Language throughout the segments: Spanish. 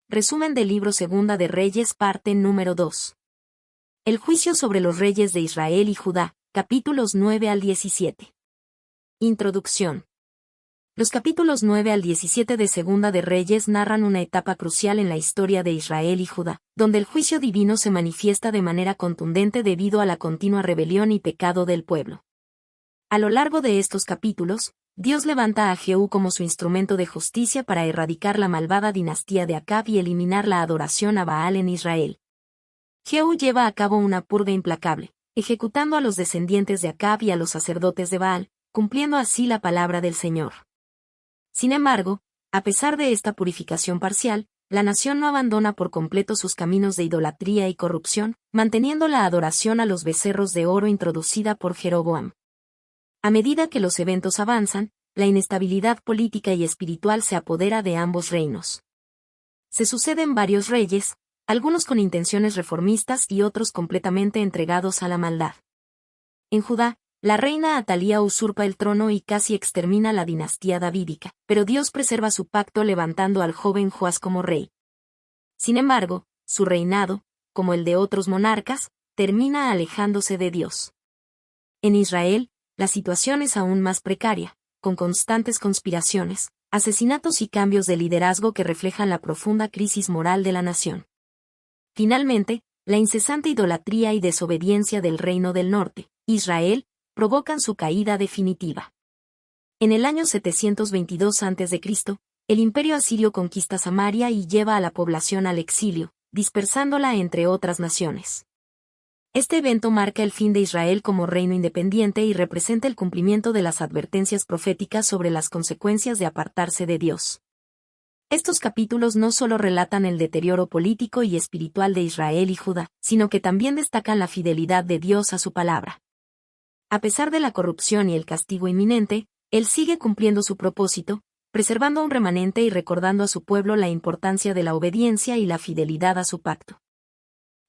Resumen del libro Segunda de Reyes, parte número 2. El juicio sobre los reyes de Israel y Judá, capítulos 9 al 17. Introducción. Los capítulos 9 al 17 de Segunda de Reyes narran una etapa crucial en la historia de Israel y Judá, donde el juicio divino se manifiesta de manera contundente debido a la continua rebelión y pecado del pueblo. A lo largo de estos capítulos, Dios levanta a Jehú como su instrumento de justicia para erradicar la malvada dinastía de Acab y eliminar la adoración a Baal en Israel. Jehú lleva a cabo una purga implacable, ejecutando a los descendientes de Acab y a los sacerdotes de Baal, cumpliendo así la palabra del Señor. Sin embargo, a pesar de esta purificación parcial, la nación no abandona por completo sus caminos de idolatría y corrupción, manteniendo la adoración a los becerros de oro introducida por Jeroboam. A medida que los eventos avanzan, la inestabilidad política y espiritual se apodera de ambos reinos. Se suceden varios reyes, algunos con intenciones reformistas y otros completamente entregados a la maldad. En Judá, la reina Atalía usurpa el trono y casi extermina la dinastía davídica, pero Dios preserva su pacto levantando al joven Joás como rey. Sin embargo, su reinado, como el de otros monarcas, termina alejándose de Dios. En Israel, la situación es aún más precaria, con constantes conspiraciones, asesinatos y cambios de liderazgo que reflejan la profunda crisis moral de la nación. Finalmente, la incesante idolatría y desobediencia del reino del norte, Israel, provocan su caída definitiva. En el año 722 a.C., el imperio asirio conquista Samaria y lleva a la población al exilio, dispersándola entre otras naciones. Este evento marca el fin de Israel como reino independiente y representa el cumplimiento de las advertencias proféticas sobre las consecuencias de apartarse de Dios. Estos capítulos no solo relatan el deterioro político y espiritual de Israel y Judá, sino que también destacan la fidelidad de Dios a su palabra. A pesar de la corrupción y el castigo inminente, Él sigue cumpliendo su propósito, preservando a un remanente y recordando a su pueblo la importancia de la obediencia y la fidelidad a su pacto.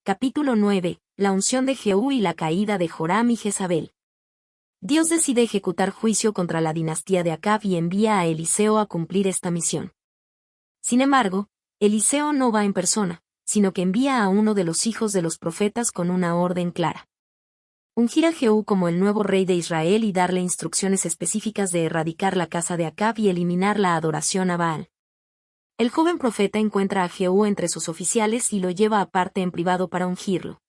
Capítulo 9. La unción de Jehú y la caída de Joram y Jezabel. Dios decide ejecutar juicio contra la dinastía de Acab y envía a Eliseo a cumplir esta misión. Sin embargo, Eliseo no va en persona, sino que envía a uno de los hijos de los profetas con una orden clara. Ungir a Jehú como el nuevo rey de Israel y darle instrucciones específicas de erradicar la casa de Acab y eliminar la adoración a Baal. El joven profeta encuentra a Jehú entre sus oficiales y lo lleva aparte en privado para ungirlo.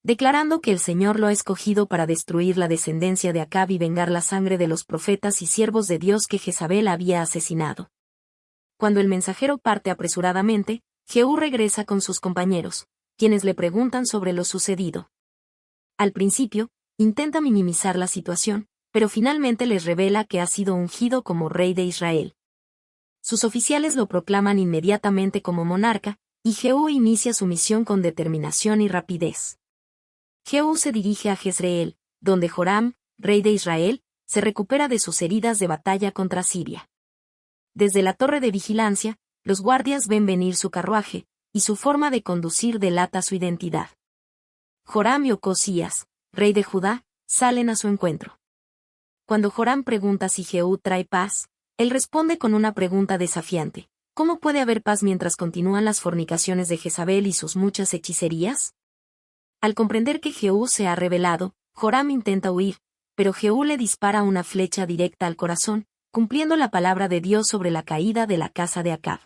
Declarando que el Señor lo ha escogido para destruir la descendencia de Acab y vengar la sangre de los profetas y siervos de Dios que Jezabel había asesinado. Cuando el mensajero parte apresuradamente, Jehú regresa con sus compañeros, quienes le preguntan sobre lo sucedido. Al principio, intenta minimizar la situación, pero finalmente les revela que ha sido ungido como rey de Israel. Sus oficiales lo proclaman inmediatamente como monarca, y Jehú inicia su misión con determinación y rapidez. Jehú se dirige a Jezreel, donde Joram, rey de Israel, se recupera de sus heridas de batalla contra Siria. Desde la torre de vigilancia, los guardias ven venir su carruaje, y su forma de conducir delata su identidad. Joram y Ocosías, rey de Judá, salen a su encuentro. Cuando Joram pregunta si Jehú trae paz, él responde con una pregunta desafiante: ¿cómo puede haber paz mientras continúan las fornicaciones de Jezabel y sus muchas hechicerías? Al comprender que Jehú se ha rebelado, Joram intenta huir, pero Jehú le dispara una flecha directa al corazón, cumpliendo la palabra de Dios sobre la caída de la casa de Acab.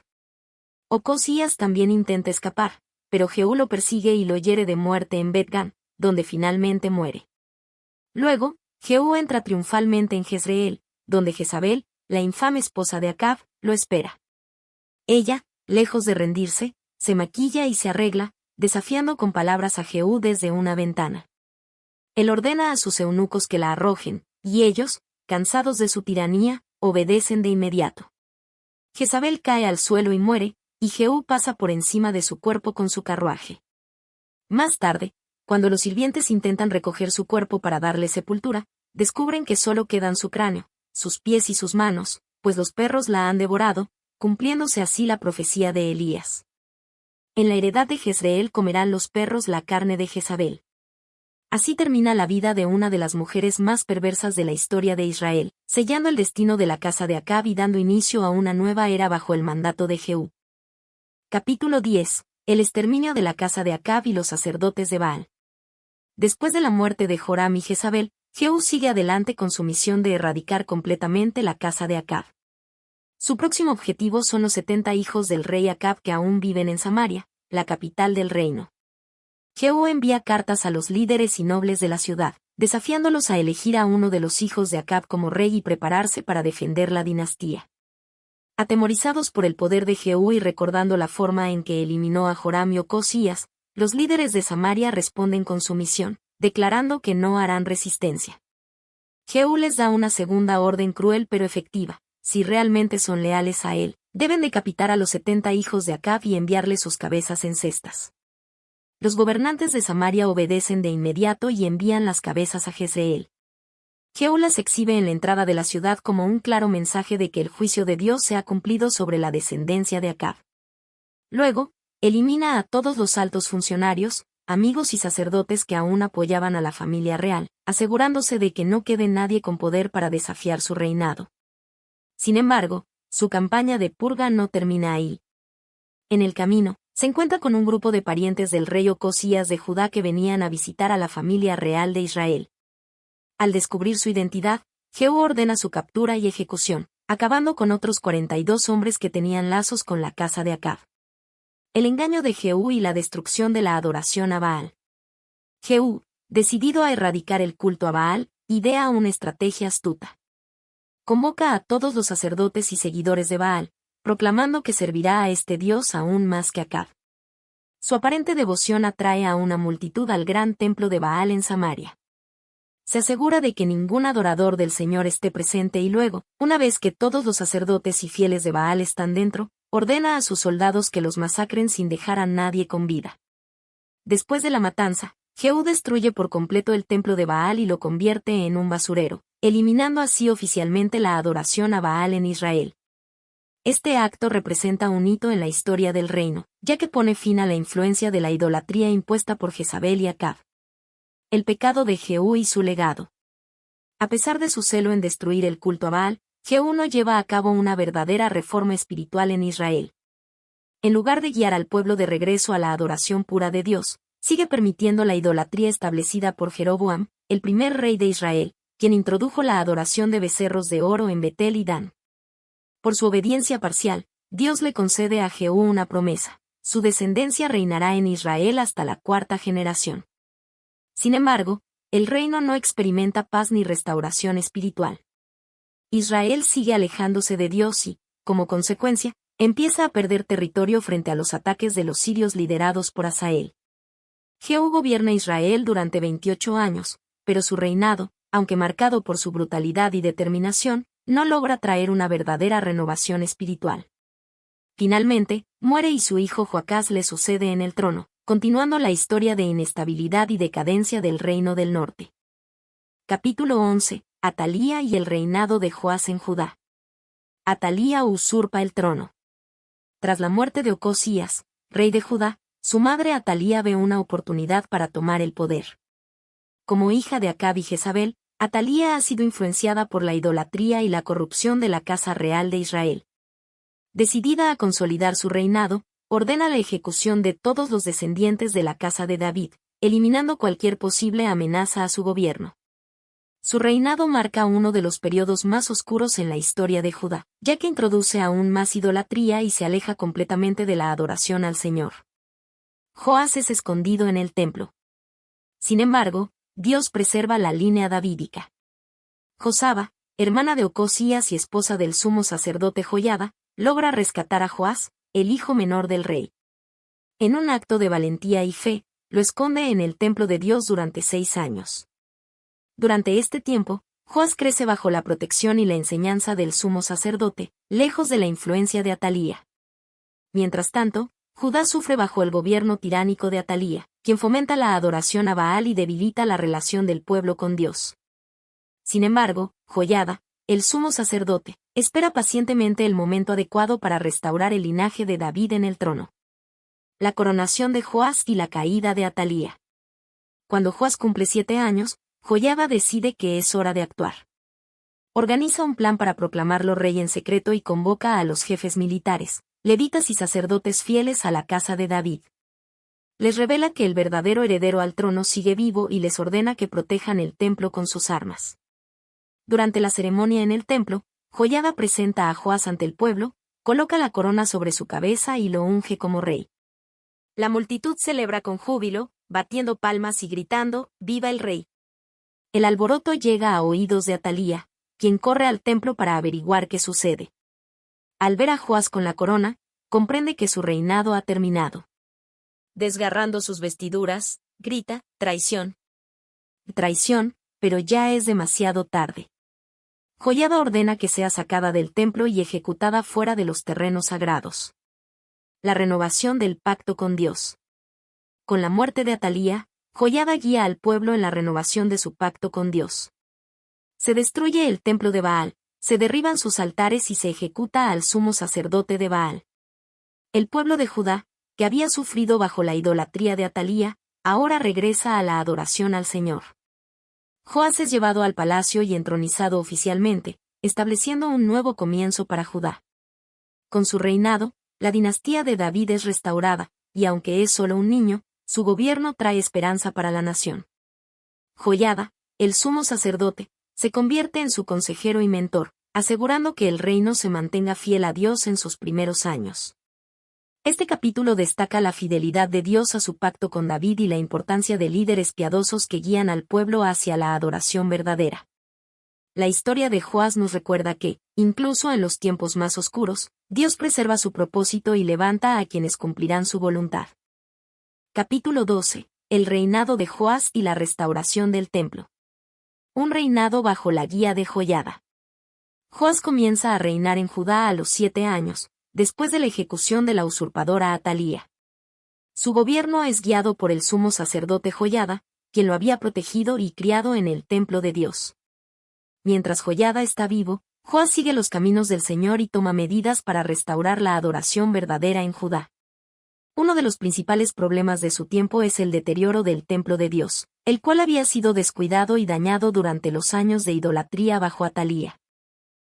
Ocosías también intenta escapar, pero Jehú lo persigue y lo hiere de muerte en Bet-Gan, donde finalmente muere. Luego, Jehú entra triunfalmente en Jezreel, donde Jezabel, la infame esposa de Acab, lo espera. Ella, lejos de rendirse, se maquilla y se arregla, desafiando con palabras a Jehú desde una ventana. Él ordena a sus eunucos que la arrojen, y ellos, cansados de su tiranía, obedecen de inmediato. Jezabel cae al suelo y muere, y Jehú pasa por encima de su cuerpo con su carruaje. Más tarde, cuando los sirvientes intentan recoger su cuerpo para darle sepultura, descubren que solo quedan su cráneo, sus pies y sus manos, pues los perros la han devorado, cumpliéndose así la profecía de Elías. En la heredad de Jezreel comerán los perros la carne de Jezabel. Así termina la vida de una de las mujeres más perversas de la historia de Israel, sellando el destino de la casa de Acab y dando inicio a una nueva era bajo el mandato de Jehú. Capítulo 10. El exterminio de la casa de Acab y los sacerdotes de Baal. Después de la muerte de Joram y Jezabel, Jehú sigue adelante con su misión de erradicar completamente la casa de Acab. Su próximo objetivo son los 70 hijos del rey Acab que aún viven en Samaria, la capital del reino. Jehú envía cartas a los líderes y nobles de la ciudad, desafiándolos a elegir a uno de los hijos de Acab como rey y prepararse para defender la dinastía. Atemorizados por el poder de Jehú y recordando la forma en que eliminó a Joram y Ocosías, los líderes de Samaria responden con sumisión, declarando que no harán resistencia. Jehú les da una segunda orden cruel pero efectiva: si realmente son leales a él, deben decapitar a los 70 hijos de Acab y enviarles sus cabezas en cestas. Los gobernantes de Samaria obedecen de inmediato y envían las cabezas a Jezreel. Jehú las exhibe en la entrada de la ciudad como un claro mensaje de que el juicio de Dios se ha cumplido sobre la descendencia de Acab. Luego, elimina a todos los altos funcionarios, amigos y sacerdotes que aún apoyaban a la familia real, asegurándose de que no quede nadie con poder para desafiar su reinado. Sin embargo, su campaña de purga no termina ahí. En el camino, se encuentra con un grupo de parientes del rey Ocosías de Judá que venían a visitar a la familia real de Israel. Al descubrir su identidad, Jehú ordena su captura y ejecución, acabando con otros 42 hombres que tenían lazos con la casa de Acab. El engaño de Jehú y la destrucción de la adoración a Baal. Jehú, decidido a erradicar el culto a Baal, idea una estrategia astuta. Convoca a todos los sacerdotes y seguidores de Baal, proclamando que servirá a este dios aún más que Acab. Su aparente devoción atrae a una multitud al gran templo de Baal en Samaria. Se asegura de que ningún adorador del Señor esté presente y luego, una vez que todos los sacerdotes y fieles de Baal están dentro, ordena a sus soldados que los masacren sin dejar a nadie con vida. Después de la matanza, Jehú destruye por completo el templo de Baal y lo convierte en un basurero, eliminando así oficialmente la adoración a Baal en Israel. Este acto representa un hito en la historia del reino, ya que pone fin a la influencia de la idolatría impuesta por Jezabel y Acab. El pecado de Jehú y su legado. A pesar de su celo en destruir el culto a Baal, Jehú no lleva a cabo una verdadera reforma espiritual en Israel. En lugar de guiar al pueblo de regreso a la adoración pura de Dios, sigue permitiendo la idolatría establecida por Jeroboam, el primer rey de Israel, quien introdujo la adoración de becerros de oro en Betel y Dan. Por su obediencia parcial, Dios le concede a Jehú una promesa: su descendencia reinará en Israel hasta la 4ª generación. Sin embargo, el reino no experimenta paz ni restauración espiritual. Israel sigue alejándose de Dios y, como consecuencia, empieza a perder territorio frente a los ataques de los sirios liderados por Hazael. Jehú gobierna Israel durante 28 años, pero su reinado, aunque marcado por su brutalidad y determinación, no logra traer una verdadera renovación espiritual. Finalmente, muere y su hijo Joacás le sucede en el trono, continuando la historia de inestabilidad y decadencia del reino del norte. Capítulo 11. Atalía y el reinado de Joás en Judá. Atalía usurpa el trono. Tras la muerte de Ocosías, rey de Judá, su madre Atalía ve una oportunidad para tomar el poder. Como hija de Acab y Jezabel, Atalía ha sido influenciada por la idolatría y la corrupción de la casa real de Israel. Decidida a consolidar su reinado, ordena la ejecución de todos los descendientes de la casa de David, eliminando cualquier posible amenaza a su gobierno. Su reinado marca uno de los periodos más oscuros en la historia de Judá, ya que introduce aún más idolatría y se aleja completamente de la adoración al Señor. Joás es escondido en el templo. Sin embargo, Dios preserva la línea davídica. Josaba, hermana de Ocosías y esposa del sumo sacerdote Joiada, logra rescatar a Joás, el hijo menor del rey. En un acto de valentía y fe, lo esconde en el templo de Dios durante 6 años. Durante este tiempo, Joás crece bajo la protección y la enseñanza del sumo sacerdote, lejos de la influencia de Atalía. Mientras tanto, Judá sufre bajo el gobierno tiránico de Atalía, quien fomenta la adoración a Baal y debilita la relación del pueblo con Dios. Sin embargo, Joiada, el sumo sacerdote, espera pacientemente el momento adecuado para restaurar el linaje de David en el trono. La coronación de Joás y la caída de Atalía. Cuando Joás cumple 7 años, Joiada decide que es hora de actuar. Organiza un plan para proclamarlo rey en secreto y convoca a los jefes militares, levitas y sacerdotes fieles a la casa de David. Les revela que el verdadero heredero al trono sigue vivo y les ordena que protejan el templo con sus armas. Durante la ceremonia en el templo, Joiada presenta a Joás ante el pueblo, coloca la corona sobre su cabeza y lo unge como rey. La multitud celebra con júbilo, batiendo palmas y gritando, ¡Viva el rey! El alboroto llega a oídos de Atalía, quien corre al templo para averiguar qué sucede. Al ver a Joás con la corona, comprende que su reinado ha terminado. Desgarrando sus vestiduras, grita, traición. Traición, pero ya es demasiado tarde. Joiada ordena que sea sacada del templo y ejecutada fuera de los terrenos sagrados. La renovación del pacto con Dios. Con la muerte de Atalía, Joiada guía al pueblo en la renovación de su pacto con Dios. Se destruye el templo de Baal, se derriban sus altares y se ejecuta al sumo sacerdote de Baal. El pueblo de Judá, que había sufrido bajo la idolatría de Atalía, ahora regresa a la adoración al Señor. Joás es llevado al palacio y entronizado oficialmente, estableciendo un nuevo comienzo para Judá. Con su reinado, la dinastía de David es restaurada, y aunque es solo un niño, su gobierno trae esperanza para la nación. Joiada, el sumo sacerdote, se convierte en su consejero y mentor, asegurando que el reino se mantenga fiel a Dios en sus primeros años. Este capítulo destaca la fidelidad de Dios a su pacto con David y la importancia de líderes piadosos que guían al pueblo hacia la adoración verdadera. La historia de Joás nos recuerda que, incluso en los tiempos más oscuros, Dios preserva su propósito y levanta a quienes cumplirán su voluntad. Capítulo 12. El reinado de Joás y la restauración del templo. Un reinado bajo la guía de Joiada. Joás comienza a reinar en Judá a los 7 años, después de la ejecución de la usurpadora Atalía. Su gobierno es guiado por el sumo sacerdote Joiada, quien lo había protegido y criado en el templo de Dios. Mientras Joiada está vivo, Joás sigue los caminos del Señor y toma medidas para restaurar la adoración verdadera en Judá. Uno de los principales problemas de su tiempo es el deterioro del templo de Dios, el cual había sido descuidado y dañado durante los años de idolatría bajo Atalía.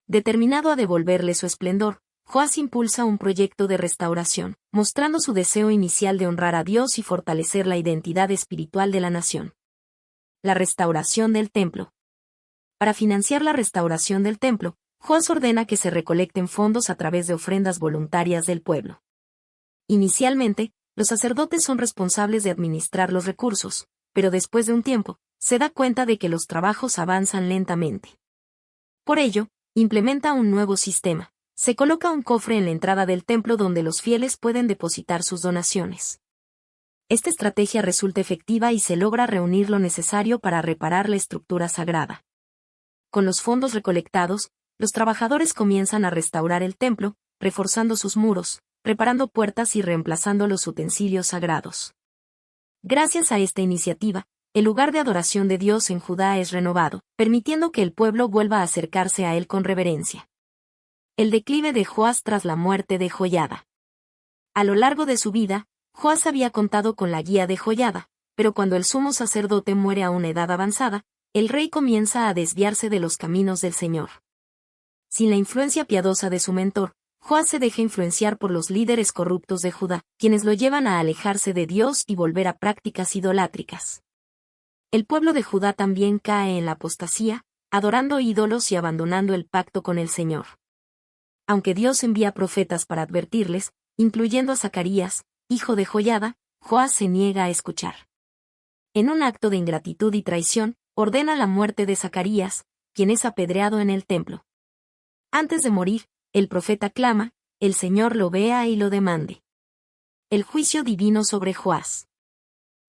Determinado a devolverle su esplendor, Joás impulsa un proyecto de restauración, mostrando su deseo inicial de honrar a Dios y fortalecer la identidad espiritual de la nación. La restauración del templo. Para financiar la restauración del templo, Joás ordena que se recolecten fondos a través de ofrendas voluntarias del pueblo. Inicialmente, los sacerdotes son responsables de administrar los recursos, pero después de un tiempo, se da cuenta de que los trabajos avanzan lentamente. Por ello, implementa un nuevo sistema. Se coloca un cofre en la entrada del templo donde los fieles pueden depositar sus donaciones. Esta estrategia resulta efectiva y se logra reunir lo necesario para reparar la estructura sagrada. Con los fondos recolectados, los trabajadores comienzan a restaurar el templo, reforzando sus muros, reparando puertas y reemplazando los utensilios sagrados. Gracias a esta iniciativa, el lugar de adoración de Dios en Judá es renovado, permitiendo que el pueblo vuelva a acercarse a él con reverencia. El declive de Joás tras la muerte de Joiada. A lo largo de su vida, Joás había contado con la guía de Joiada, pero cuando el sumo sacerdote muere a una edad avanzada, el rey comienza a desviarse de los caminos del Señor. Sin la influencia piadosa de su mentor, Joás se deja influenciar por los líderes corruptos de Judá, quienes lo llevan a alejarse de Dios y volver a prácticas idolátricas. El pueblo de Judá también cae en la apostasía, adorando ídolos y abandonando el pacto con el Señor. Aunque Dios envía profetas para advertirles, incluyendo a Zacarías, hijo de Joiada, Joás se niega a escuchar. En un acto de ingratitud y traición, ordena la muerte de Zacarías, quien es apedreado en el templo. Antes de morir, el profeta clama, el Señor lo vea y lo demande. El juicio divino sobre Joás.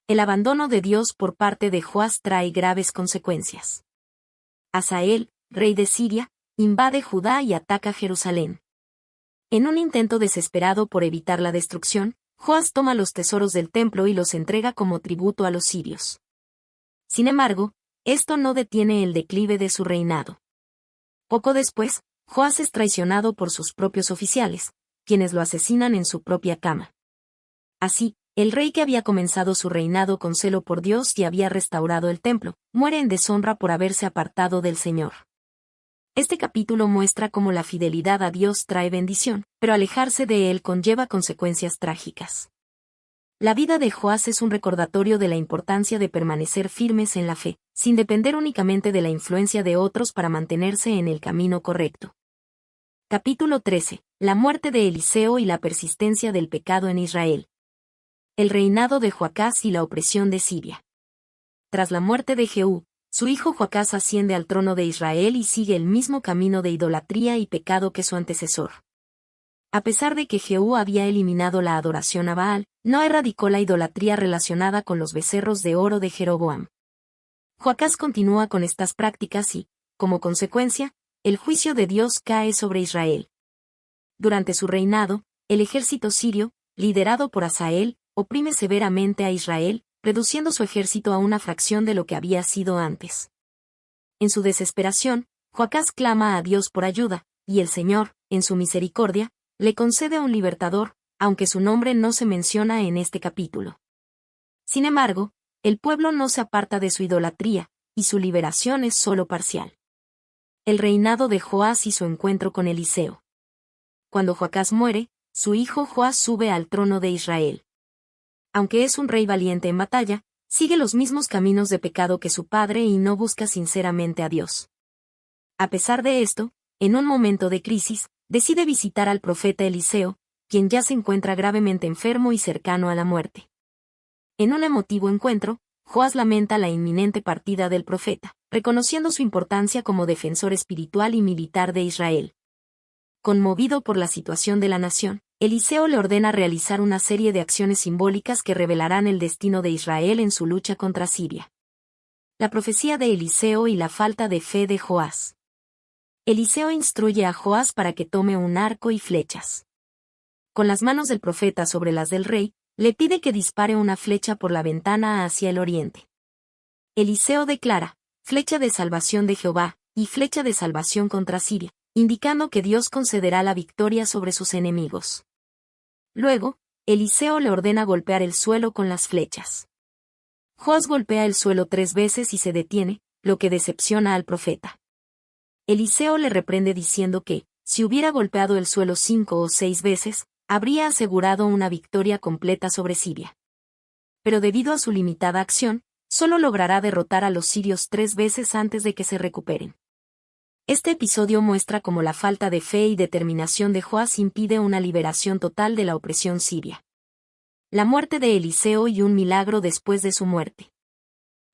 El abandono de Dios por parte de Joás trae graves consecuencias. Hazael, rey de Siria, invade Judá y ataca Jerusalén. En un intento desesperado por evitar la destrucción, Joás toma los tesoros del templo y los entrega como tributo a los sirios. Sin embargo, esto no detiene el declive de su reinado. Poco después, Joás es traicionado por sus propios oficiales, quienes lo asesinan en su propia cama. Así, el rey que había comenzado su reinado con celo por Dios y había restaurado el templo, muere en deshonra por haberse apartado del Señor. Este capítulo muestra cómo la fidelidad a Dios trae bendición, pero alejarse de él conlleva consecuencias trágicas. La vida de Joás es un recordatorio de la importancia de permanecer firmes en la fe, sin depender únicamente de la influencia de otros para mantenerse en el camino correcto. Capítulo 13. La muerte de Eliseo y la persistencia del pecado en Israel. El reinado de Joacás y la opresión de Siria. Tras la muerte de Jehú, su hijo Joacás asciende al trono de Israel y sigue el mismo camino de idolatría y pecado que su antecesor. A pesar de que Jehú había eliminado la adoración a Baal, no erradicó la idolatría relacionada con los becerros de oro de Jeroboam. Joacás continúa con estas prácticas y, como consecuencia, el juicio de Dios cae sobre Israel. Durante su reinado, el ejército sirio, liderado por Hazael, oprime severamente a Israel, reduciendo su ejército a una fracción de lo que había sido antes. En su desesperación, Joacás clama a Dios por ayuda, y el Señor, en su misericordia, le concede un libertador, aunque su nombre no se menciona en este capítulo. Sin embargo, el pueblo no se aparta de su idolatría, y su liberación es solo parcial. El reinado de Joás y su encuentro con Eliseo. Cuando Joacás muere, su hijo Joás sube al trono de Israel. Aunque es un rey valiente en batalla, sigue los mismos caminos de pecado que su padre y no busca sinceramente a Dios. A pesar de esto, en un momento de crisis, decide visitar al profeta Eliseo, quien ya se encuentra gravemente enfermo y cercano a la muerte. En un emotivo encuentro, Joás lamenta la inminente partida del profeta, reconociendo su importancia como defensor espiritual y militar de Israel. Conmovido por la situación de la nación, Eliseo le ordena realizar una serie de acciones simbólicas que revelarán el destino de Israel en su lucha contra Siria. La profecía de Eliseo y la falta de fe de Joás. Eliseo instruye a Joás para que tome un arco y flechas. Con las manos del profeta sobre las del rey, le pide que dispare una flecha por la ventana hacia el oriente. Eliseo declara, flecha de salvación de Jehová, y flecha de salvación contra Siria, indicando que Dios concederá la victoria sobre sus enemigos. Luego, Eliseo le ordena golpear el suelo con las flechas. Joás golpea el suelo 3 veces y se detiene, lo que decepciona al profeta. Eliseo le reprende diciendo que, si hubiera golpeado el suelo 5 o 6 veces, habría asegurado una victoria completa sobre Siria. Pero debido a su limitada acción, solo logrará derrotar a los sirios 3 veces antes de que se recuperen. Este episodio muestra cómo la falta de fe y determinación de Joás impide una liberación total de la opresión siria. La muerte de Eliseo y un milagro después de su muerte.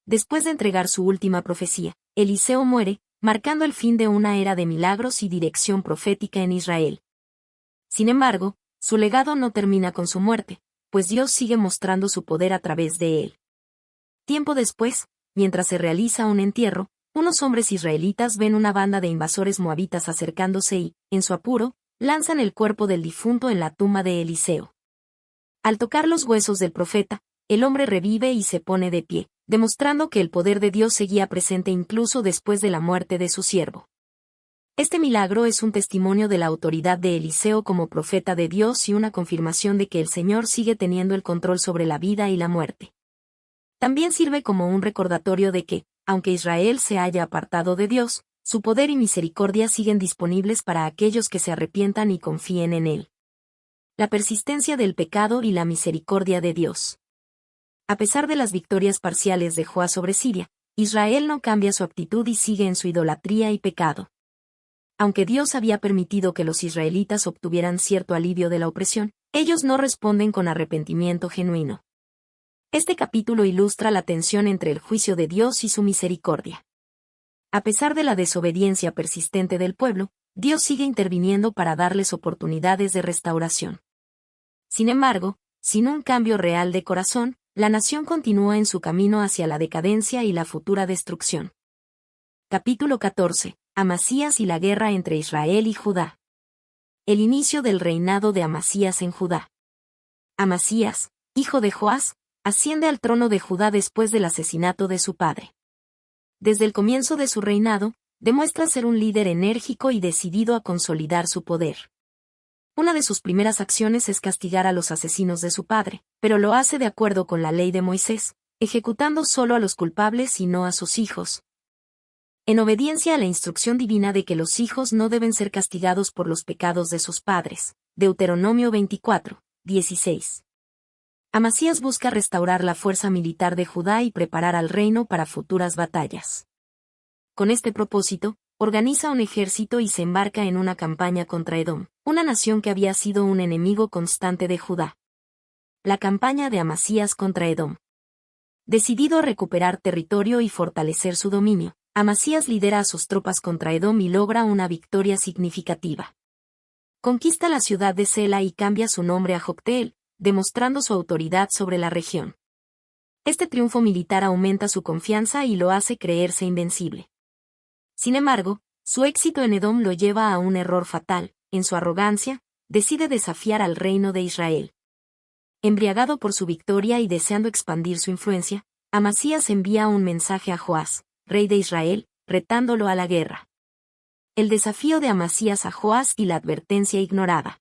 Después de entregar su última profecía, Eliseo muere, marcando el fin de una era de milagros y dirección profética en Israel. Sin embargo, su legado no termina con su muerte, pues Dios sigue mostrando su poder a través de él. Tiempo después, mientras se realiza un entierro, unos hombres israelitas ven una banda de invasores moabitas acercándose y, en su apuro, lanzan el cuerpo del difunto en la tumba de Eliseo. Al tocar los huesos del profeta, el hombre revive y se pone de pie, demostrando que el poder de Dios seguía presente incluso después de la muerte de su siervo. Este milagro es un testimonio de la autoridad de Eliseo como profeta de Dios y una confirmación de que el Señor sigue teniendo el control sobre la vida y la muerte. También sirve como un recordatorio de que, aunque Israel se haya apartado de Dios, su poder y misericordia siguen disponibles para aquellos que se arrepientan y confíen en Él. La persistencia del pecado y la misericordia de Dios. A pesar de las victorias parciales de Joás sobre Siria, Israel no cambia su actitud y sigue en su idolatría y pecado. Aunque Dios había permitido que los israelitas obtuvieran cierto alivio de la opresión, ellos no responden con arrepentimiento genuino. Este capítulo ilustra la tensión entre el juicio de Dios y su misericordia. A pesar de la desobediencia persistente del pueblo, Dios sigue interviniendo para darles oportunidades de restauración. Sin embargo, sin un cambio real de corazón, la nación continúa en su camino hacia la decadencia y la futura destrucción. Capítulo 14. Amasías y la guerra entre Israel y Judá. El inicio del reinado de Amasías en Judá. Amasías, hijo de Joás, asciende al trono de Judá después del asesinato de su padre. Desde el comienzo de su reinado, demuestra ser un líder enérgico y decidido a consolidar su poder. Una de sus primeras acciones es castigar a los asesinos de su padre, pero lo hace de acuerdo con la ley de Moisés, ejecutando solo a los culpables y no a sus hijos. En obediencia a la instrucción divina de que los hijos no deben ser castigados por los pecados de sus padres. Deuteronomio 24, 16. Amasías busca restaurar la fuerza militar de Judá y preparar al reino para futuras batallas. Con este propósito, organiza un ejército y se embarca en una campaña contra Edom, una nación que había sido un enemigo constante de Judá. La campaña de Amasías contra Edom. Decidido a recuperar territorio y fortalecer su dominio, Amasías lidera a sus tropas contra Edom y logra una victoria significativa. Conquista la ciudad de Sela y cambia su nombre a Jocteel, demostrando su autoridad sobre la región. Este triunfo militar aumenta su confianza y lo hace creerse invencible. Sin embargo, su éxito en Edom lo lleva a un error fatal. En su arrogancia, decide desafiar al reino de Israel. Embriagado por su victoria y deseando expandir su influencia, Amasías envía un mensaje a Joás, rey de Israel, retándolo a la guerra. El desafío de Amasías a Joás y la advertencia ignorada.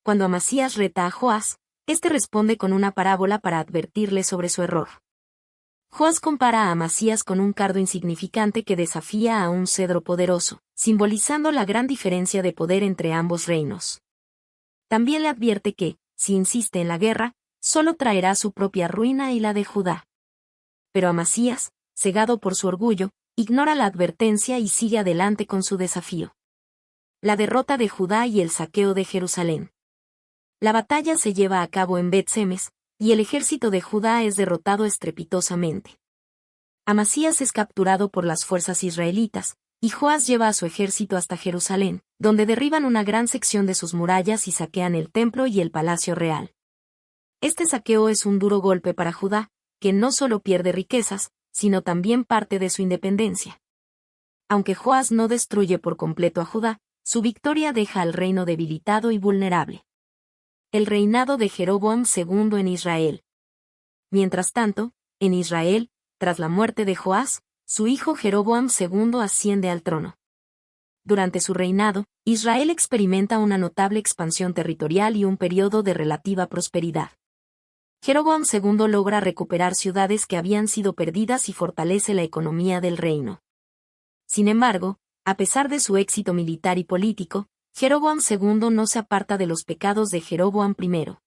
Cuando Amasías reta a Joás, este responde con una parábola para advertirle sobre su error. Joás compara a Amasías con un cardo insignificante que desafía a un cedro poderoso, simbolizando la gran diferencia de poder entre ambos reinos. También le advierte que, si insiste en la guerra, solo traerá su propia ruina y la de Judá. Pero Amasías, cegado por su orgullo, ignora la advertencia y sigue adelante con su desafío. La derrota de Judá y el saqueo de Jerusalén. La batalla se lleva a cabo en Bet-Semes, y el ejército de Judá es derrotado estrepitosamente. Amasías es capturado por las fuerzas israelitas, y Joás lleva a su ejército hasta Jerusalén, donde derriban una gran sección de sus murallas y saquean el templo y el palacio real. Este saqueo es un duro golpe para Judá, que no solo pierde riquezas, sino también parte de su independencia. Aunque Joás no destruye por completo a Judá, su victoria deja al reino debilitado y vulnerable. El reinado de Jeroboam II en Israel. Mientras tanto, en Israel, tras la muerte de Joás, su hijo Jeroboam II asciende al trono. Durante su reinado, Israel experimenta una notable expansión territorial y un periodo de relativa prosperidad. Jeroboam II logra recuperar ciudades que habían sido perdidas y fortalece la economía del reino. Sin embargo, a pesar de su éxito militar y político, Jeroboam II no se aparta de los pecados de Jeroboam I.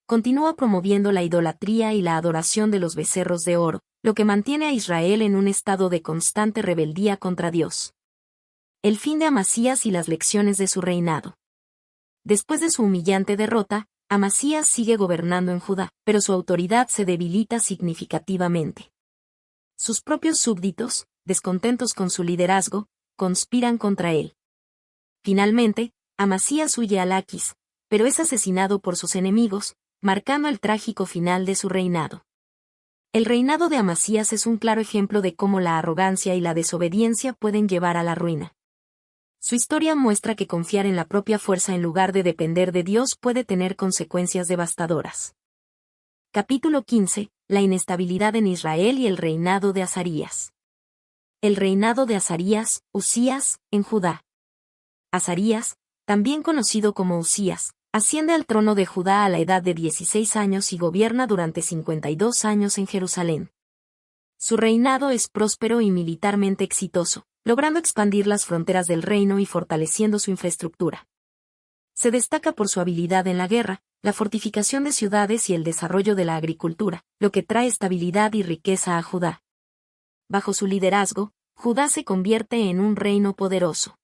Continúa promoviendo la idolatría y la adoración de los becerros de oro, lo que mantiene a Israel en un estado de constante rebeldía contra Dios. El fin de Amasías y las lecciones de su reinado. Después de su humillante derrota, Amasías sigue gobernando en Judá, pero su autoridad se debilita significativamente. Sus propios súbditos, descontentos con su liderazgo, conspiran contra él. Finalmente, Amasías huye a Laquis, pero es asesinado por sus enemigos, marcando el trágico final de su reinado. El reinado de Amasías es un claro ejemplo de cómo la arrogancia y la desobediencia pueden llevar a la ruina. Su historia muestra que confiar en la propia fuerza en lugar de depender de Dios puede tener consecuencias devastadoras. Capítulo 15. La inestabilidad en Israel y el reinado de Azarías. El reinado de Azarías, Usías, en Judá. Azarías, también conocido como Usías, asciende al trono de Judá a la edad de 16 años y gobierna durante 52 años en Jerusalén. Su reinado es próspero y militarmente exitoso, logrando expandir las fronteras del reino y fortaleciendo su infraestructura. Se destaca por su habilidad en la guerra, la fortificación de ciudades y el desarrollo de la agricultura, lo que trae estabilidad y riqueza a Judá. Bajo su liderazgo, Judá se convierte en un reino poderoso.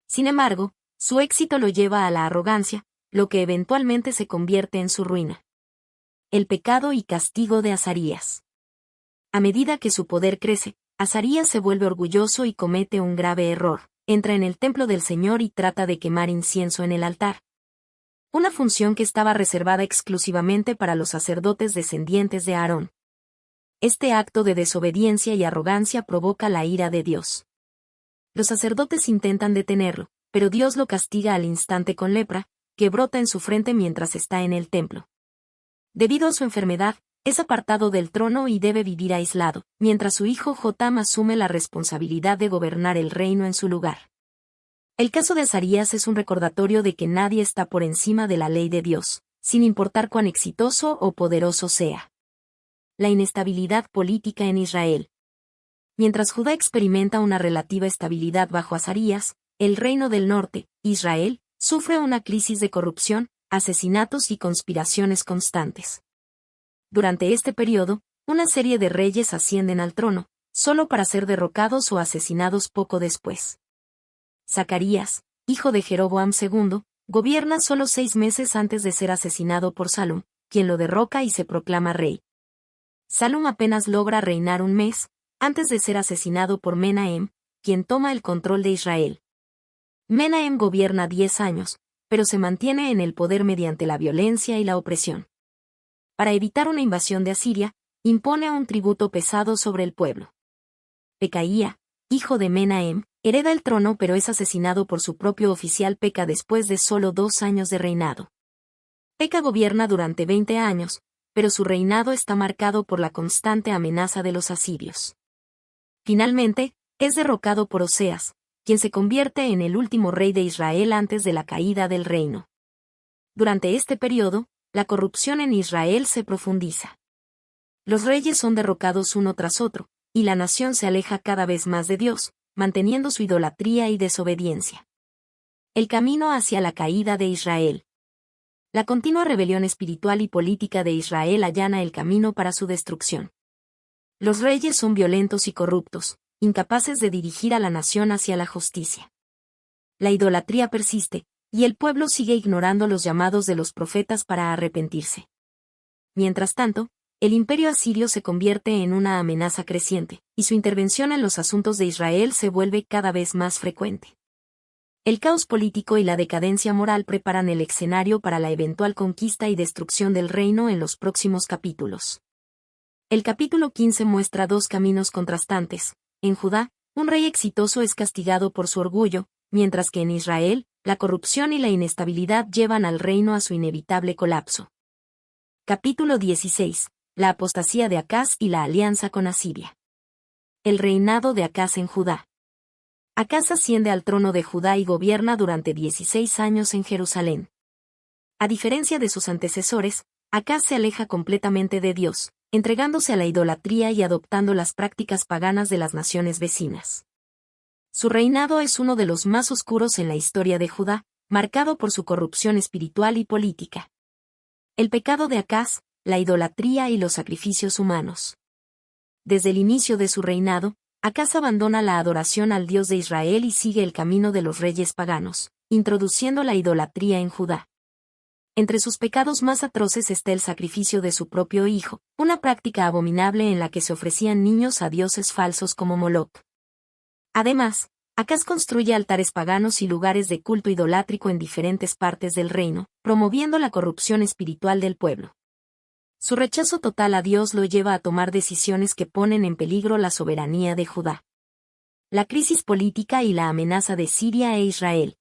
Sin embargo, su éxito lo lleva a la arrogancia, lo que eventualmente se convierte en su ruina. El pecado y castigo de Azarías. A medida que su poder crece, Azarías se vuelve orgulloso y comete un grave error. Entra en el templo del Señor y trata de quemar incienso en el altar. Una función que estaba reservada exclusivamente para los sacerdotes descendientes de Aarón. Este acto de desobediencia y arrogancia provoca la ira de Dios. Los sacerdotes intentan detenerlo, pero Dios lo castiga al instante con lepra, que brota en su frente mientras está en el templo. Debido a su enfermedad, es apartado del trono y debe vivir aislado, mientras su hijo Jotam asume la responsabilidad de gobernar el reino en su lugar. El caso de Azarías es un recordatorio de que nadie está por encima de la ley de Dios, sin importar cuán exitoso o poderoso sea. La inestabilidad política en Israel. Mientras Judá experimenta una relativa estabilidad bajo Azarías, el reino del norte, Israel, sufre una crisis de corrupción, asesinatos y conspiraciones constantes. Durante este periodo, una serie de reyes ascienden al trono, solo para ser derrocados o asesinados poco después. Zacarías, hijo de Jeroboam II, gobierna solo 6 meses antes de ser asesinado por Salum, quien lo derroca y se proclama rey. Salum apenas logra reinar un mes, antes de ser asesinado por Menahem, quien toma el control de Israel. Menahem gobierna 10 años, pero se mantiene en el poder mediante la violencia y la opresión. Para evitar una invasión de Asiria, impone un tributo pesado sobre el pueblo. Pecaía, hijo de Menahem, hereda el trono pero es asesinado por su propio oficial Peca después de solo 2 años de reinado. Peca gobierna durante 20 años, pero su reinado está marcado por la constante amenaza de los asirios. Finalmente, es derrocado por Oseas, quien se convierte en el último rey de Israel antes de la caída del reino. Durante este periodo, la corrupción en Israel se profundiza. Los reyes son derrocados uno tras otro, y la nación se aleja cada vez más de Dios, manteniendo su idolatría y desobediencia. El camino hacia la caída de Israel. La continua rebelión espiritual y política de Israel allana el camino para su destrucción. Los reyes son violentos y corruptos, incapaces de dirigir a la nación hacia la justicia. La idolatría persiste, y el pueblo sigue ignorando los llamados de los profetas para arrepentirse. Mientras tanto, el imperio asirio se convierte en una amenaza creciente, y su intervención en los asuntos de Israel se vuelve cada vez más frecuente. El caos político y la decadencia moral preparan el escenario para la eventual conquista y destrucción del reino en los próximos capítulos. El capítulo 15 muestra 2 caminos contrastantes. En Judá, un rey exitoso es castigado por su orgullo, mientras que en Israel, la corrupción y la inestabilidad llevan al reino a su inevitable colapso. Capítulo 16. La apostasía de Acaz y la alianza con Asiria. El reinado de Acaz en Judá. Acaz asciende al trono de Judá y gobierna durante 16 años en Jerusalén. A diferencia de sus antecesores, Acaz se aleja completamente de Dios, entregándose a la idolatría y adoptando las prácticas paganas de las naciones vecinas. Su reinado es uno de los más oscuros en la historia de Judá, marcado por su corrupción espiritual y política. El pecado de Acaz, la idolatría y los sacrificios humanos. Desde el inicio de su reinado, Acaz abandona la adoración al Dios de Israel y sigue el camino de los reyes paganos, introduciendo la idolatría en Judá. Entre sus pecados más atroces está el sacrificio de su propio hijo, una práctica abominable en la que se ofrecían niños a dioses falsos como Moloc. Además, Acaz construye altares paganos y lugares de culto idolátrico en diferentes partes del reino, promoviendo la corrupción espiritual del pueblo. Su rechazo total a Dios lo lleva a tomar decisiones que ponen en peligro la soberanía de Judá. La crisis política y la amenaza de Siria e Israel.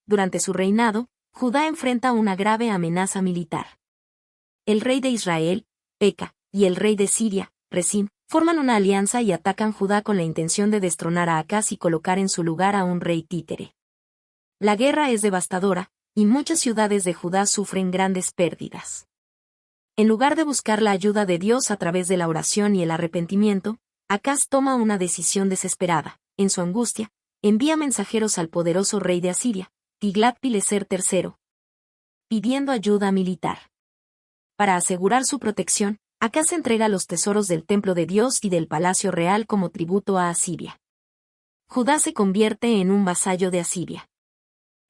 Durante su reinado, Judá enfrenta una grave amenaza militar. El rey de Israel, Peca, y el rey de Siria, Rezín, forman una alianza y atacan Judá con la intención de destronar a Acaz y colocar en su lugar a un rey títere. La guerra es devastadora, y muchas ciudades de Judá sufren grandes pérdidas. En lugar de buscar la ayuda de Dios a través de la oración y el arrepentimiento, Acaz toma una decisión desesperada. En su angustia, envía mensajeros al poderoso rey de Asiria, Tiglat-Pileser III, pidiendo ayuda militar. Para asegurar su protección, Acaz entrega los tesoros del templo de Dios y del palacio real como tributo a Asiria. Judá se convierte en un vasallo de Asiria.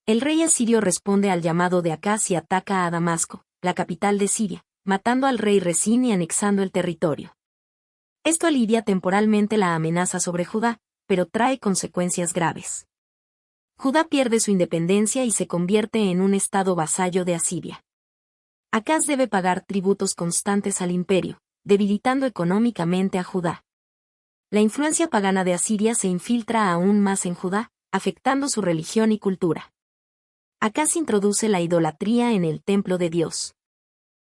El rey asirio responde al llamado de Acaz y ataca a Damasco, la capital de Siria, matando al rey Rezín y anexando el territorio. Esto alivia temporalmente la amenaza sobre Judá, pero trae consecuencias graves. Judá pierde su independencia y se convierte en un estado vasallo de Asiria. Acaz debe pagar tributos constantes al imperio, debilitando económicamente a Judá. La influencia pagana de Asiria se infiltra aún más en Judá, afectando su religión y cultura. Acaz introduce la idolatría en el templo de Dios.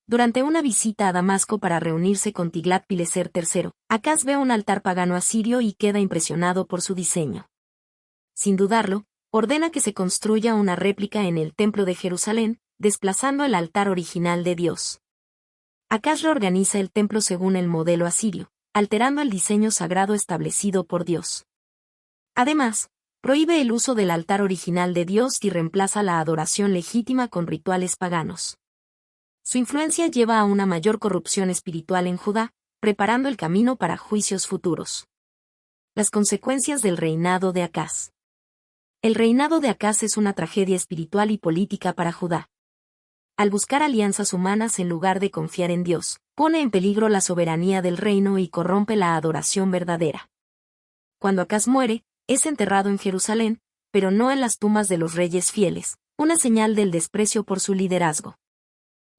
Durante una visita a Damasco para reunirse con Tiglat-Pileser III, Acaz ve un altar pagano asirio y queda impresionado por su diseño. Sin dudarlo, ordena que se construya una réplica en el templo de Jerusalén, desplazando el altar original de Dios. Acaz reorganiza el templo según el modelo asirio, alterando el diseño sagrado establecido por Dios. Además, prohíbe el uso del altar original de Dios y reemplaza la adoración legítima con rituales paganos. Su influencia lleva a una mayor corrupción espiritual en Judá, preparando el camino para juicios futuros. Las consecuencias del reinado de Acaz. El reinado de Acaz es una tragedia espiritual y política para Judá. Al buscar alianzas humanas en lugar de confiar en Dios, pone en peligro la soberanía del reino y corrompe la adoración verdadera. Cuando Acaz muere, es enterrado en Jerusalén, pero no en las tumbas de los reyes fieles, una señal del desprecio por su liderazgo.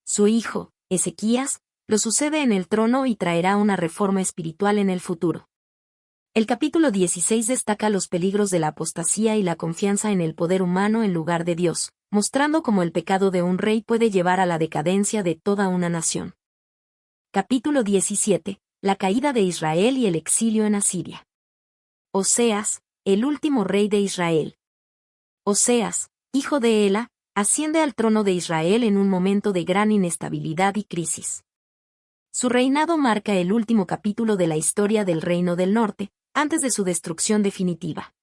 Su hijo, Ezequías, lo sucede en el trono y traerá una reforma espiritual en el futuro. El capítulo 16 destaca los peligros de la apostasía y la confianza en el poder humano en lugar de Dios, mostrando cómo el pecado de un rey puede llevar a la decadencia de toda una nación. Capítulo 17. La caída de Israel y el exilio en Asiria. Oseas, el último rey de Israel. Oseas, hijo de Ela, asciende al trono de Israel en un momento de gran inestabilidad y crisis. Su reinado marca el último capítulo de la historia del Reino del Norte, antes de su destrucción definitiva.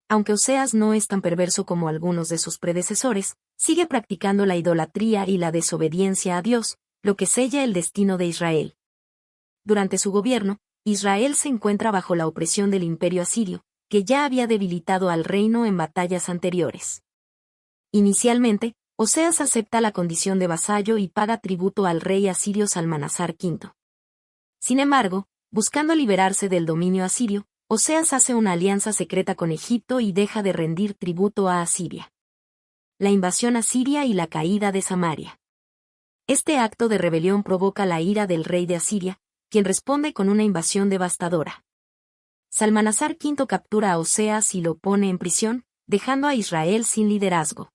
Aunque Oseas no es tan perverso como algunos de sus predecesores, sigue practicando la idolatría y la desobediencia a Dios, lo que sella el destino de Israel. Durante su gobierno, Israel se encuentra bajo la opresión del imperio asirio, que ya había debilitado al reino en batallas anteriores. Inicialmente, Oseas acepta la condición de vasallo y paga tributo al rey asirio Salmanasar V. Sin embargo, buscando liberarse del dominio asirio, Oseas hace una alianza secreta con Egipto y deja de rendir tributo a Asiria. La invasión asiria y la caída de Samaria. Este acto de rebelión provoca la ira del rey de Asiria, quien responde con una invasión devastadora. Salmanasar V captura a Oseas y lo pone en prisión, dejando a Israel sin liderazgo.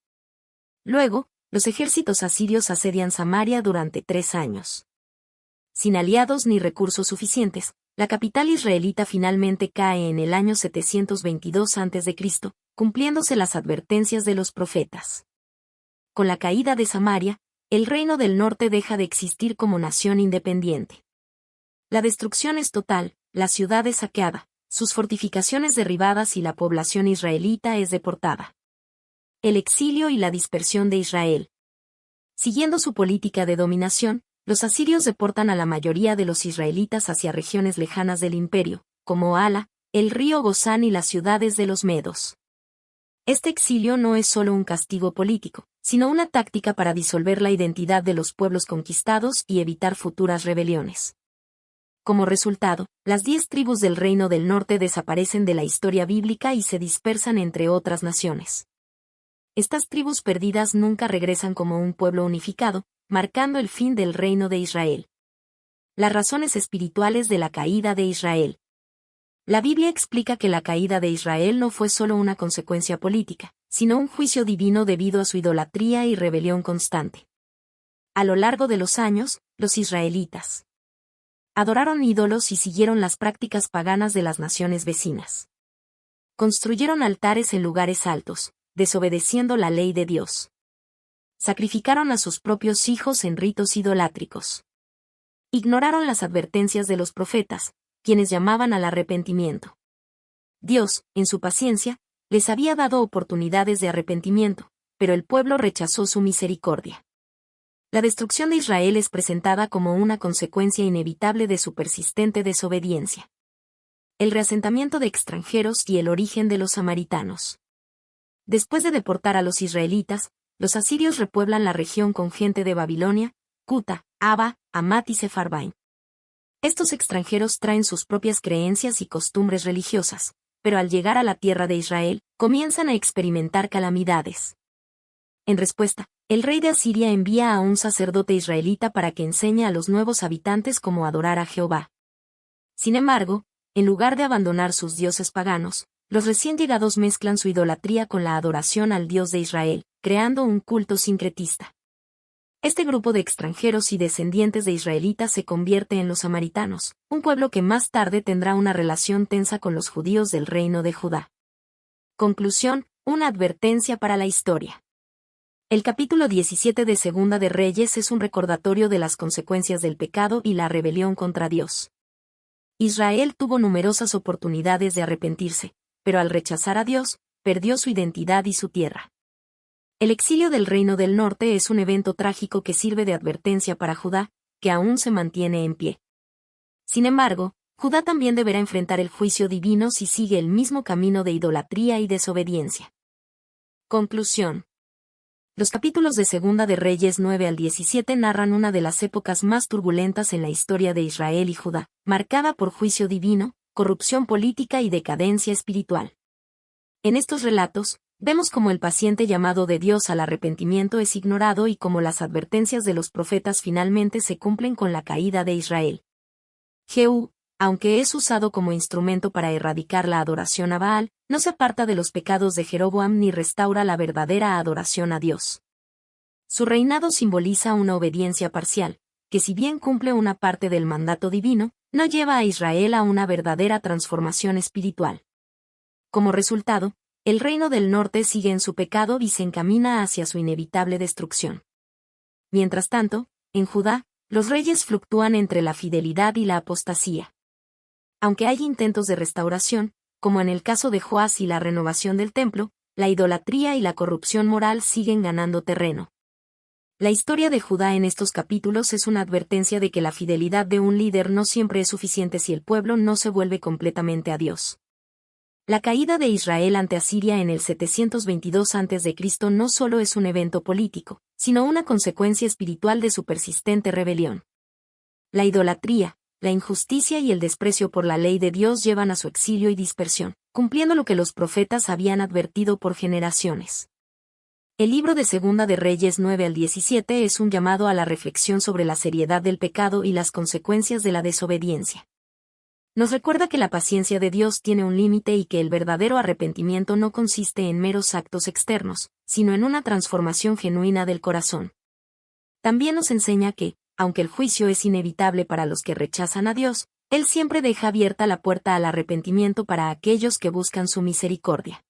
Luego, los ejércitos asirios asedian Samaria durante 3 años. Sin aliados ni recursos suficientes, la capital israelita finalmente cae en el año 722 a.C., cumpliéndose las advertencias de los profetas. Con la caída de Samaria, el reino del norte deja de existir como nación independiente. La destrucción es total, la ciudad es saqueada, sus fortificaciones derribadas y la población israelita es deportada. El exilio y la dispersión de Israel. Siguiendo su política de dominación, los asirios deportan a la mayoría de los israelitas hacia regiones lejanas del imperio, como Hala, el río Gozán y las ciudades de los medos. Este exilio no es solo un castigo político, sino una táctica para disolver la identidad de los pueblos conquistados y evitar futuras rebeliones. Como resultado, las 10 tribus del Reino del Norte desaparecen de la historia bíblica y se dispersan entre otras naciones. Estas tribus perdidas nunca regresan como un pueblo unificado, marcando el fin del reino de Israel. Las razones espirituales de la caída de Israel. La Biblia explica que la caída de Israel no fue solo una consecuencia política, sino un juicio divino debido a su idolatría y rebelión constante. A lo largo de los años, los israelitas adoraron ídolos y siguieron las prácticas paganas de las naciones vecinas. Construyeron altares en lugares altos, desobedeciendo la ley de Dios. Sacrificaron a sus propios hijos en ritos idolátricos. Ignoraron las advertencias de los profetas, quienes llamaban al arrepentimiento. Dios, en su paciencia, les había dado oportunidades de arrepentimiento, pero el pueblo rechazó su misericordia. La destrucción de Israel es presentada como una consecuencia inevitable de su persistente desobediencia. El reasentamiento de extranjeros y el origen de los samaritanos. Después de deportar a los israelitas, los asirios repueblan la región con gente de Babilonia, Cuta, Aba, Hamat y Sefarvaim. Estos extranjeros traen sus propias creencias y costumbres religiosas, pero al llegar a la tierra de Israel, comienzan a experimentar calamidades. En respuesta, el rey de Asiria envía a un sacerdote israelita para que enseñe a los nuevos habitantes cómo adorar a Jehová. Sin embargo, en lugar de abandonar sus dioses paganos, los recién llegados mezclan su idolatría con la adoración al Dios de Israel, creando un culto sincretista. Este grupo de extranjeros y descendientes de israelitas se convierte en los samaritanos, un pueblo que más tarde tendrá una relación tensa con los judíos del reino de Judá. Conclusión, una advertencia para la historia. El capítulo 17 de Segunda de Reyes es un recordatorio de las consecuencias del pecado y la rebelión contra Dios. Israel tuvo numerosas oportunidades de arrepentirse, pero al rechazar a Dios, perdió su identidad y su tierra. El exilio del Reino del Norte es un evento trágico que sirve de advertencia para Judá, que aún se mantiene en pie. Sin embargo, Judá también deberá enfrentar el juicio divino si sigue el mismo camino de idolatría y desobediencia. Conclusión. Los capítulos de Segunda de Reyes 9 al 17 narran una de las épocas más turbulentas en la historia de Israel y Judá, marcada por juicio divino, corrupción política y decadencia espiritual. En estos relatos, vemos cómo el paciente llamado de Dios al arrepentimiento es ignorado y cómo las advertencias de los profetas finalmente se cumplen con la caída de Israel. Jehú, aunque es usado como instrumento para erradicar la adoración a Baal, no se aparta de los pecados de Jeroboam ni restaura la verdadera adoración a Dios. Su reinado simboliza una obediencia parcial, que si bien cumple una parte del mandato divino, no lleva a Israel a una verdadera transformación espiritual. Como resultado, el reino del norte sigue en su pecado y se encamina hacia su inevitable destrucción. Mientras tanto, en Judá, los reyes fluctúan entre la fidelidad y la apostasía. Aunque hay intentos de restauración, como en el caso de Joás y la renovación del templo, la idolatría y la corrupción moral siguen ganando terreno. La historia de Judá en estos capítulos es una advertencia de que la fidelidad de un líder no siempre es suficiente si el pueblo no se vuelve completamente a Dios. La caída de Israel ante Asiria en el 722 a.C. no solo es un evento político, sino una consecuencia espiritual de su persistente rebelión. La idolatría, la injusticia y el desprecio por la ley de Dios llevan a su exilio y dispersión, cumpliendo lo que los profetas habían advertido por generaciones. El libro de Segunda de Reyes 9 al 17 es un llamado a la reflexión sobre la seriedad del pecado y las consecuencias de la desobediencia. Nos recuerda que la paciencia de Dios tiene un límite y que el verdadero arrepentimiento no consiste en meros actos externos, sino en una transformación genuina del corazón. También nos enseña que, aunque el juicio es inevitable para los que rechazan a Dios, Él siempre deja abierta la puerta al arrepentimiento para aquellos que buscan su misericordia.